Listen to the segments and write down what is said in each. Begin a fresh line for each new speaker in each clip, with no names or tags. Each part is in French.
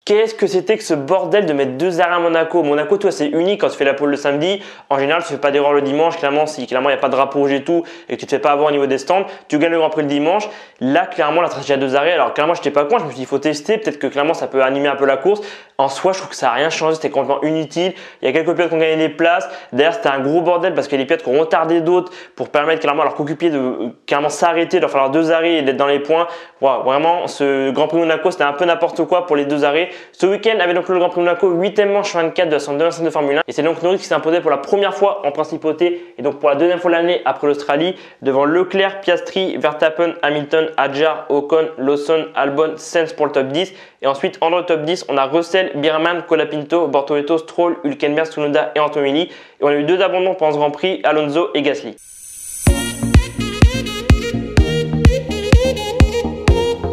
Qu'est-ce que c'était que ce bordel de mettre 2 arrêts à Monaco? Monaco, toi, c'est unique quand tu fais la pole le samedi. En général, tu fais pas d'erreur le dimanche. Clairement, si clairement il n'y a pas de drapeau rouge et tout et que tu te fais pas avoir au niveau des stands, tu gagnes le Grand Prix le dimanche. Là, clairement, la stratégie à 2 arrêts. Alors, clairement, j'étais pas con. Je me suis dit, il faut tester. Peut-être que clairement, ça peut animer un peu la course. En soi, je trouve que ça n'a rien changé. C'était complètement inutile. Il y a quelques pilotes qui ont gagné des places. D'ailleurs, c'était un gros bordel parce qu'il y a des pilotes qui ont retardé d'autres pour permettre clairement à leurs coéquipiers de clairement s'arrêter, de leur falloir 2 arrêts et d'être dans les points. Wow, vraiment, ce Grand Prix Monaco, c'était un peu n'importe quoi pour les 2 arrêts. Ce week-end avait donc le Grand Prix Monaco, 8e manche 24 de la 125 de Formule 1. Et c'est donc Norris qui s'est imposé pour la première fois en principauté et donc pour la deuxième fois de l'année après l'Australie devant Leclerc, Piastri, Verstappen, Hamilton, Hadjar, Ocon, Lawson, Albon, Sainz pour le top 10. Et ensuite, en le top 10, on a Russell, Bierman, Colapinto, Bortoleto, Stroll, Hülkenberg, Tsunoda et Antonelli. Et on a eu 2 abandons pendant ce Grand Prix, Alonso et Gasly.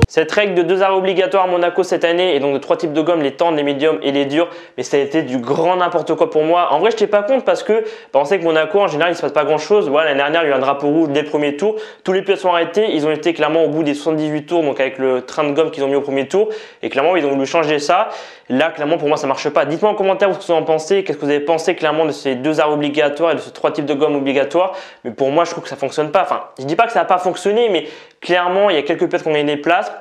Cette règle de 2 arrêts obligatoires à Monaco cette année et donc de 3 types de gommes, les tendres, les médiums et les durs, mais ça a été du grand n'importe quoi pour moi. En vrai, je n'étais pas contre parce que on sait que Monaco en général il se passe pas grand chose. Voilà, l'année dernière il y a eu un drapeau rouge dès le premier tour. Tous les pilotes sont arrêtés, ils ont été clairement au bout des 78 tours, donc avec le train de gomme qu'ils ont mis au premier tour et clairement ils ont voulu changer ça. Là clairement pour moi ça marche pas. Dites-moi en commentaire ce que vous en pensez, qu'est-ce que vous avez pensé clairement de ces 2 arrêts obligatoires et de ces 3 types de gommes obligatoires. Mais pour moi je trouve que ça fonctionne pas. Enfin, je dis pas que ça n'a pas fonctionné, mais clairement il y a quelques pilotes qui ont gagné des places.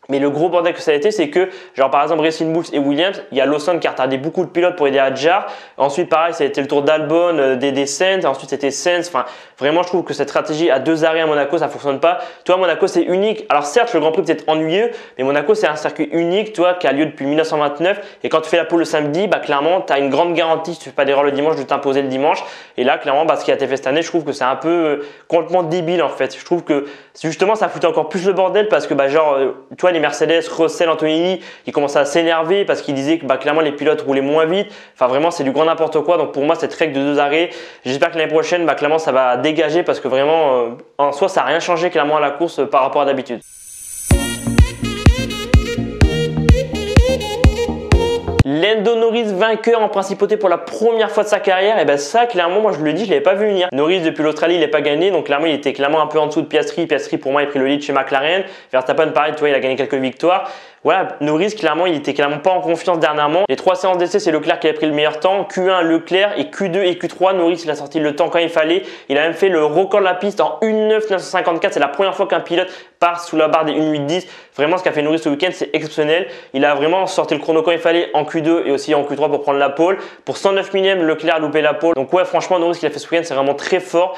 Mais le gros bordel que ça a été, c'est que, genre par exemple Racing Bulls et Williams, il y a Lawson qui a retardé beaucoup de pilotes pour aider Hadjar. Ensuite, pareil, ça a été le tour d'Albon, des Sainz. Ensuite, c'était Sainz. Enfin, vraiment, je trouve que cette stratégie à 2 arrêts à Monaco, ça fonctionne pas. Toi, Monaco, c'est unique. Alors certes, le Grand Prix peut être ennuyeux, mais Monaco, c'est un circuit unique, toi, qui a lieu depuis 1929. Et quand tu fais la pole le samedi, bah clairement, tu as une grande garantie, si tu fais pas d'erreur le dimanche, de t'imposer le dimanche. Et là, clairement, ce qui a été fait cette année, je trouve que c'est un peu complètement débile en fait. Je trouve que justement, ça foutait encore plus le bordel parce que, tu vois, les Mercedes, Antonelli, il commençait à s'énerver parce qu'il disait que clairement les pilotes roulaient moins vite. Enfin vraiment c'est du grand n'importe quoi. Donc pour moi cette règle de 2 arrêts, j'espère que l'année prochaine clairement ça va dégager parce que vraiment en soi ça n'a rien changé clairement à la course par rapport à d'habitude. Lando Norris vainqueur en principauté pour la première fois de sa carrière, et ça clairement moi je le dis, je l'avais pas vu venir. Norris depuis l'Australie il n'est pas gagné, donc clairement il était clairement un peu en dessous de Piastri. Piastri pour moi il a pris le lead chez McLaren. Verstappen pareil, tu vois, il a gagné quelques victoires. Voilà, Norris clairement il était clairement pas en confiance dernièrement. Les 3 séances d'essai c'est Leclerc qui a pris le meilleur temps, Q1 Leclerc et Q2 et Q3 Norris il a sorti le temps quand il fallait. Il a même fait le record de la piste en 1:09.954. C'est la première fois qu'un pilote part sous la barre des 1:08.10. Vraiment ce qu'a fait Norris ce week-end c'est exceptionnel. Il a vraiment sorti le chrono quand il fallait en Q2 et aussi en Q3 pour prendre la pole. Pour 109 millième Leclerc a loupé la pole. Donc ouais franchement Norris ce qu'il a fait ce week-end c'est vraiment très fort.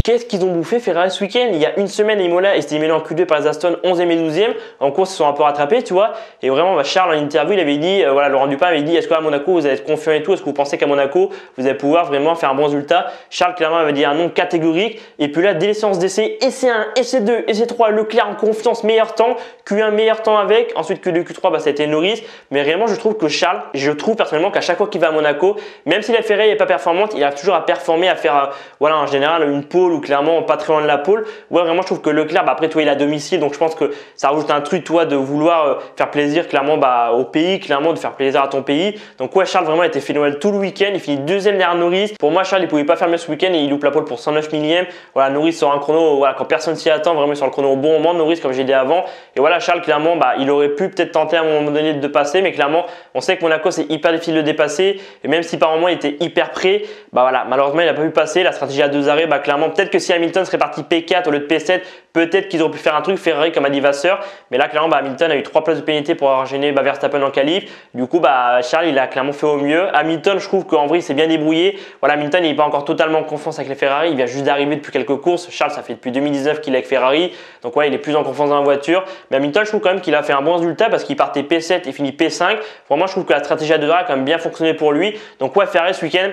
Qu'est-ce qu'ils ont bouffé Ferrari ce week-end? Il y a une semaine, Imola et c'était éliminé en Q2 par les Aston 11e et 12e. En course, ils se sont un peu rattrapés, tu vois. Et vraiment, Charles, en interview, il avait dit, voilà, Laurent Dupin avait dit, est-ce qu'à Monaco, vous allez être confiant et tout? Est-ce que vous pensez qu'à Monaco, vous allez pouvoir vraiment faire un bon résultat? Charles, clairement, avait dit un nom catégorique. Et puis là, dès les séances d'essai, essai 1, essai 2, essai 3, Leclerc en confiance, meilleur temps. Q1, meilleur temps avec. Ensuite, Q2, Q3, ça a été Norris. Mais réellement, je trouve que Charles, je trouve personnellement qu'à chaque fois qu'il va à Monaco, même si la Ferrari n'est pas performante, il arrive toujours à performer, à faire, voilà, en général, une pole ou clairement pas très loin de la pole. Ouais, vraiment, je trouve que Leclerc, après, toi, il est à domicile, donc je pense que ça rajoute un truc, toi, de vouloir faire plaisir, clairement, au pays, clairement, de faire plaisir à ton pays. Donc, ouais, Charles, vraiment, a été phénoménal tout le week-end. Il finit 2e derrière Norris. Pour moi, Charles, il pouvait pas faire mieux ce week-end et il loupe la pole pour 109 millième. Voilà, Norris sort un chrono, voilà, quand personne s'y attend, vraiment, sur le chrono au bon moment, Norris, comme j'ai dit avant. Et voilà, Charles, clairement, il aurait pu peut-être tenter à un moment donné de passer, mais clairement, on sait que Monaco, c'est hyper difficile de dépasser. Et même si par moment, il était hyper prêt, voilà, malheureusement, il n'a pas pu passer. La stratégie à 2 arrêts, clairement, peut-être que si Hamilton serait parti P4 au lieu de P7, peut-être qu'ils auraient pu faire un truc Ferrari comme a dit Vasseur. Mais là, clairement, Hamilton a eu 3 places de pénalité pour avoir gêné Verstappen en qualif. Du coup, Charles, il a clairement fait au mieux. Hamilton, je trouve qu'en vrai, il s'est bien débrouillé. Voilà, Hamilton, il n'est pas encore totalement en confiance avec les Ferrari. Il vient juste d'arriver depuis quelques courses. Charles, ça fait depuis 2019 qu'il est avec Ferrari. Donc, ouais, il est plus en confiance dans la voiture. Mais Hamilton, je trouve quand même qu'il a fait un bon résultat parce qu'il partait P7 et finit P5. Vraiment, je trouve que la stratégie à 2 arrêts a quand même bien fonctionné pour lui. Donc, ouais, Ferrari ce week-end,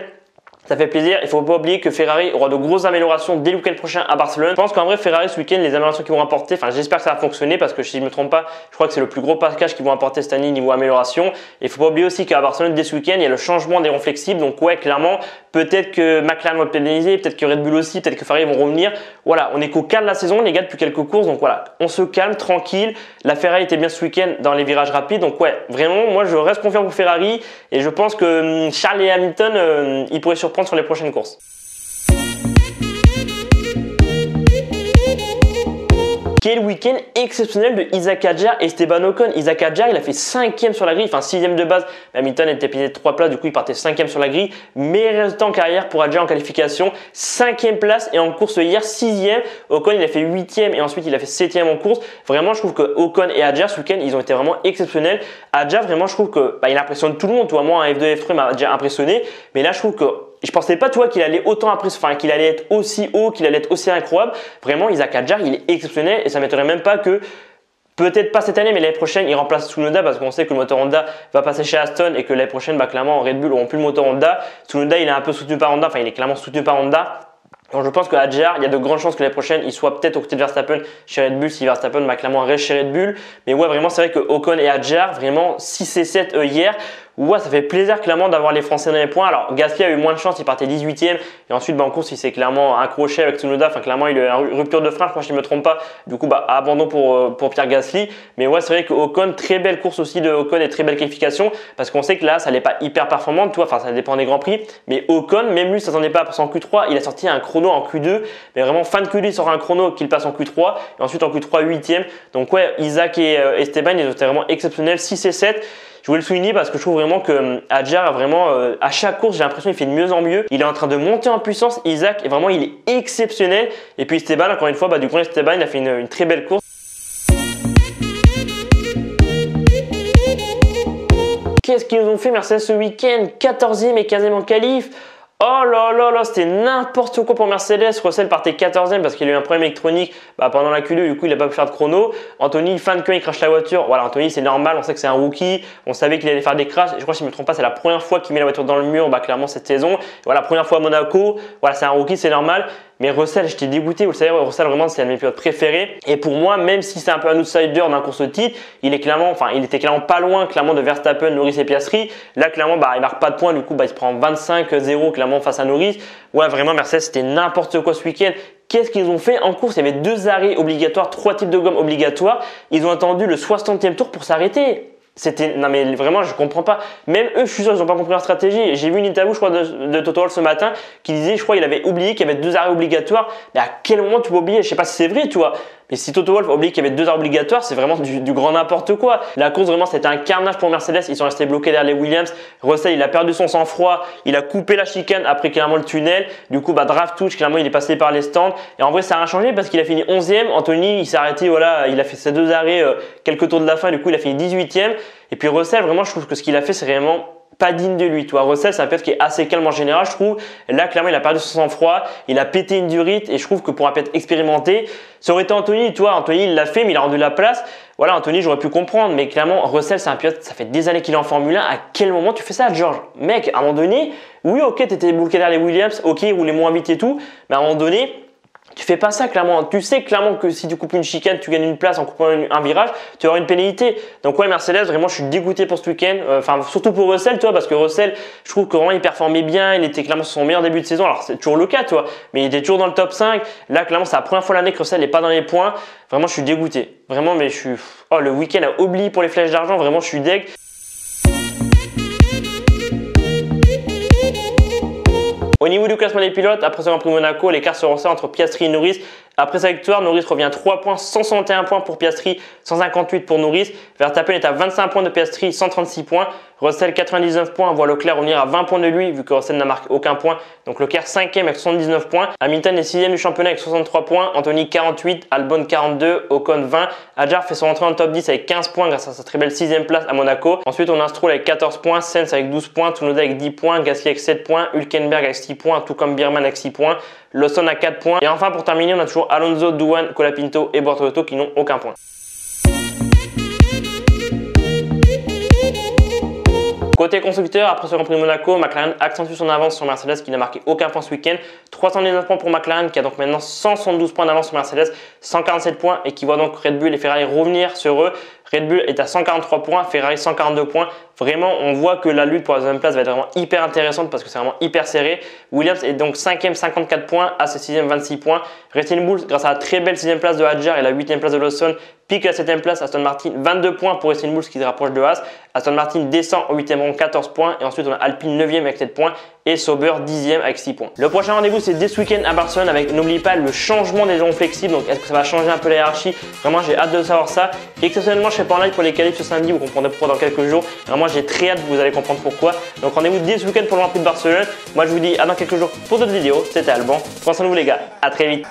ça fait plaisir. Il ne faut pas oublier que Ferrari aura de grosses améliorations dès le week-end prochain à Barcelone. Je pense qu'en vrai, Ferrari ce week-end, les améliorations qu'ils vont apporter, j'espère que ça va fonctionner parce que si je ne me trompe pas, je crois que c'est le plus gros package qu'ils vont apporter cette année niveau amélioration. Et il ne faut pas oublier aussi qu'à Barcelone, dès ce week-end, il y a le changement des ronds flexibles. Donc, ouais, clairement, peut-être que McLaren va pénaliser, peut-être que Red Bull aussi, peut-être que Ferrari vont revenir. Voilà, on est qu'au quart de la saison, les gars, depuis quelques courses. Donc, voilà, on se calme, tranquille. La Ferrari était bien ce week-end dans les virages rapides. Donc, ouais, vraiment, moi, je reste confiant pour Ferrari et je pense que Charles et Hamilton, ils pourraient surprendre sur les prochaines courses. Quel week-end exceptionnel de Isaac Hadjar et Esteban Ocon. Isaac Hadjar, il a fait 5e sur la grille, enfin 6e de base. Hamilton était piégé de 3 places, du coup il partait 5e sur la grille. Meilleur résultat en carrière pour Hadjar en qualification. 5e place et en course hier 6e. Ocon il a fait 8e et ensuite il a fait 7e en course. Vraiment je trouve que Ocon et Hadjar ce week-end ils ont été vraiment exceptionnels. Hadjar vraiment je trouve que il impressionne tout le monde. Toi, moi un F2 F3 m'a déjà impressionné. Mais là je trouve que je pensais pas, toi, qu'il allait autant impressionner, enfin qu'il allait être aussi haut, qu'il allait être aussi incroyable. Vraiment, Isaac Hadjar, il est exceptionnel et ça m'étonnerait même pas que, peut-être pas cette année, mais l'année prochaine, il remplace Tsunoda parce qu'on sait que le moteur Honda va passer chez Aston et que l'année prochaine, clairement, Red Bull n'auront plus le moteur Honda. Tsunoda, il est un peu soutenu par Honda, enfin, il est clairement soutenu par Honda. Donc je pense que Hadjar, il y a de grandes chances que l'année prochaine, il soit peut-être aux côtés de Verstappen chez Red Bull si Verstappen clairement reste chez Red Bull. Mais ouais, vraiment, c'est vrai que Ocon et Hadjar, vraiment 6 et 7 hier. Ouais, ça fait plaisir clairement d'avoir les Français dans les points. Alors Gasly a eu moins de chance, il partait 18e et ensuite en course il s'est clairement accroché avec Tsunoda. Enfin clairement il a eu une rupture de frein, je crois que je ne me trompe pas. Du coup abandon pour Pierre Gasly. Mais ouais, c'est vrai que Ocon, très belle course aussi de Ocon et très belle qualification parce qu'on sait que là ça n'est pas hyper performant, enfin ça dépend des grands prix. Mais Ocon, même lui, ça s'attendait pas à passer en Q3. Il a sorti un chrono en Q2, mais vraiment fin de Q2 il sort un chrono qu'il passe en Q3 et ensuite en Q3 8e. Donc ouais, Isaac et Esteban ils étaient vraiment exceptionnels, 6 et 7. Je voulais le souligner parce que je trouve vraiment que Hadjar a vraiment, à chaque course, j'ai l'impression qu'il fait de mieux en mieux. Il est en train de monter en puissance. Isaac, et vraiment, il est exceptionnel. Et puis Esteban, encore une fois, du coup, Esteban, il a fait une très belle course. Qu'est-ce qu'ils nous ont fait Mercedes ce week-end? 14e et 15e en qualif. Oh là là là, c'était n'importe quoi pour Mercedes. Russell partait 14e parce qu'il a eu un problème électronique pendant la Q2, du coup il n'a pas pu faire de chrono. Anthony, fin de Q1, il crache la voiture. Voilà, Anthony c'est normal, on sait que c'est un rookie, on savait qu'il allait faire des crashs. Et je crois que si je ne me trompe pas, c'est la première fois qu'il met la voiture dans le mur, clairement cette saison. Voilà, première fois à Monaco, voilà, c'est un rookie, c'est normal. Mais Russell, j'étais dégoûté, vous le savez, Russell vraiment c'est un de mes pilotes préférés. Et pour moi, même si c'est un peu un outsider dans la course au titre, il était clairement pas loin de Verstappen, Norris et Piastri. Là clairement, il marque pas de points, du coup il se prend 25-0 clairement face à Norris. Ouais, vraiment Mercedes c'était n'importe quoi ce week-end. Qu'est-ce qu'ils ont fait en course? Il y avait 2 arrêts obligatoires, 3 types de gomme obligatoires. Ils ont attendu le 60e tour pour s'arrêter. Non mais vraiment je comprends pas. Même eux je suis sûr ils n'ont pas compris leur stratégie. J'ai vu une interview je crois de Toto Wolff ce matin qui disait, je crois il avait oublié qu'il y avait 2 arrêts obligatoires. Mais à quel moment tu peux oublier? Je sais pas si c'est vrai tu vois. Mais si Toto Wolff a oublié qu'il y avait 2 arrêts obligatoires, c'est vraiment du grand n'importe quoi. La course vraiment c'était un carnage pour Mercedes. Ils sont restés bloqués derrière les Williams. Russell il a perdu son sang-froid. Il a coupé la chicane après clairement le tunnel. Du coup draft touch clairement il est passé par les stands. Et en vrai ça a rien changé parce qu'il a fini 11e. Anthony il s'est arrêté, voilà, il a fait ses 2 arrêts quelques tours de la fin. Du coup il a fini 18e. Et puis Russell vraiment je trouve que ce qu'il a fait c'est vraiment pas digne de lui. Toi, Russell, c'est un pilote qui est assez calme en général, je trouve. Là, clairement, il a perdu son sang-froid, il a pété une durite et je trouve que pour un pilote expérimenté, ça aurait été Anthony. Anthony, il l'a fait, mais il a rendu la place. Voilà, Anthony, j'aurais pu comprendre, mais clairement, Russell, c'est un pilote, ça fait des années qu'il est en Formule 1. À quel moment tu fais ça, George? Mec, à un moment donné, oui, ok, t'étais bloqué derrière les Williams, ok, il roulait moins vite et tout, mais à un moment donné, tu fais pas ça clairement. Tu sais clairement que si tu coupes une chicane, tu gagnes une place en coupant un virage, tu auras une pénalité. Donc ouais, Mercedes, vraiment, je suis dégoûté pour ce week-end. Enfin, surtout pour Russell, parce que Russell, je trouve que vraiment il performait bien. Il était clairement sur son meilleur début de saison. Alors c'est toujours le cas, mais il était toujours dans le top 5. Là, clairement, c'est la première fois l'année que Russell n'est pas dans les points. Vraiment, je suis dégoûté. Vraiment, mais je suis. Oh, le week-end a oublié pour les flèches d'argent. Vraiment, je suis deg. Au niveau du classement des pilotes, après ce Grand Prix Monaco, l'écart se resserre entre Piastri et Norris. Après sa victoire, Norris revient à 3 points, 161 points pour Piastri, 158 pour Norris. Verstappen est à 25 points de Piastri, 136 points. Russell 99 points, voit Leclerc revenir à 20 points de lui vu que Russell n'a marqué aucun point. Donc Leclerc 5e avec 79 points. Hamilton est 6e du championnat avec 63 points. Anthony 48, Albon 42, Ocon 20. Hadjar fait son entrée dans le top 10 avec 15 points grâce à sa très belle 6e place à Monaco. Ensuite on a Stroll avec 14 points, Sainz avec 12 points, Tsunoda avec 10 points, Gasly avec 7 points, Hülkenberg avec 6 points, tout comme Biermann avec 6 points. Lawson à 4 points. Et enfin pour terminer on a toujours Alonso, Douane, Colapinto et Bortolotto qui n'ont aucun point. Côté constructeur, après ce Grand Prix de Monaco, McLaren accentue son avance sur Mercedes qui n'a marqué aucun point ce week-end. 319 points pour McLaren qui a donc maintenant 172 points d'avance sur Mercedes, 147 points et qui voit donc Red Bull et Ferrari revenir sur eux. Red Bull est à 143 points, Ferrari 142 points. Vraiment, on voit que la lutte pour la deuxième place va être vraiment hyper intéressante parce que c'est vraiment hyper serré. Williams est donc 5e, 54 points, AC 6e, 26 points. Racing Bull, grâce à la très belle 6e place de Hadjar et la 8e place de Lawson, pique à la 7e place. Aston Martin, 22 points pour Racing Bull, ce qui se rapproche de Haas. Aston Martin descend au 8e rang, 14 points. Et ensuite, on a Alpine 9e avec 7 points. et Sauber 10e avec 6 points. Le prochain rendez-vous c'est dès ce week-end à Barcelone avec, n'oubliez pas, le changement des ailerons flexibles. Donc est-ce que ça va changer un peu la hiérarchie? Vraiment j'ai hâte de savoir ça. Exceptionnellement je serai pas en live pour les qualifs ce samedi, vous comprendrez pourquoi dans quelques jours. Vraiment j'ai très hâte, vous allez comprendre pourquoi. Donc rendez-vous dès ce week-end pour le Grand Prix de Barcelone. Moi je vous dis à dans quelques jours pour d'autres vidéos. C'était Alban. Prenez soin de vous les gars, à très vite.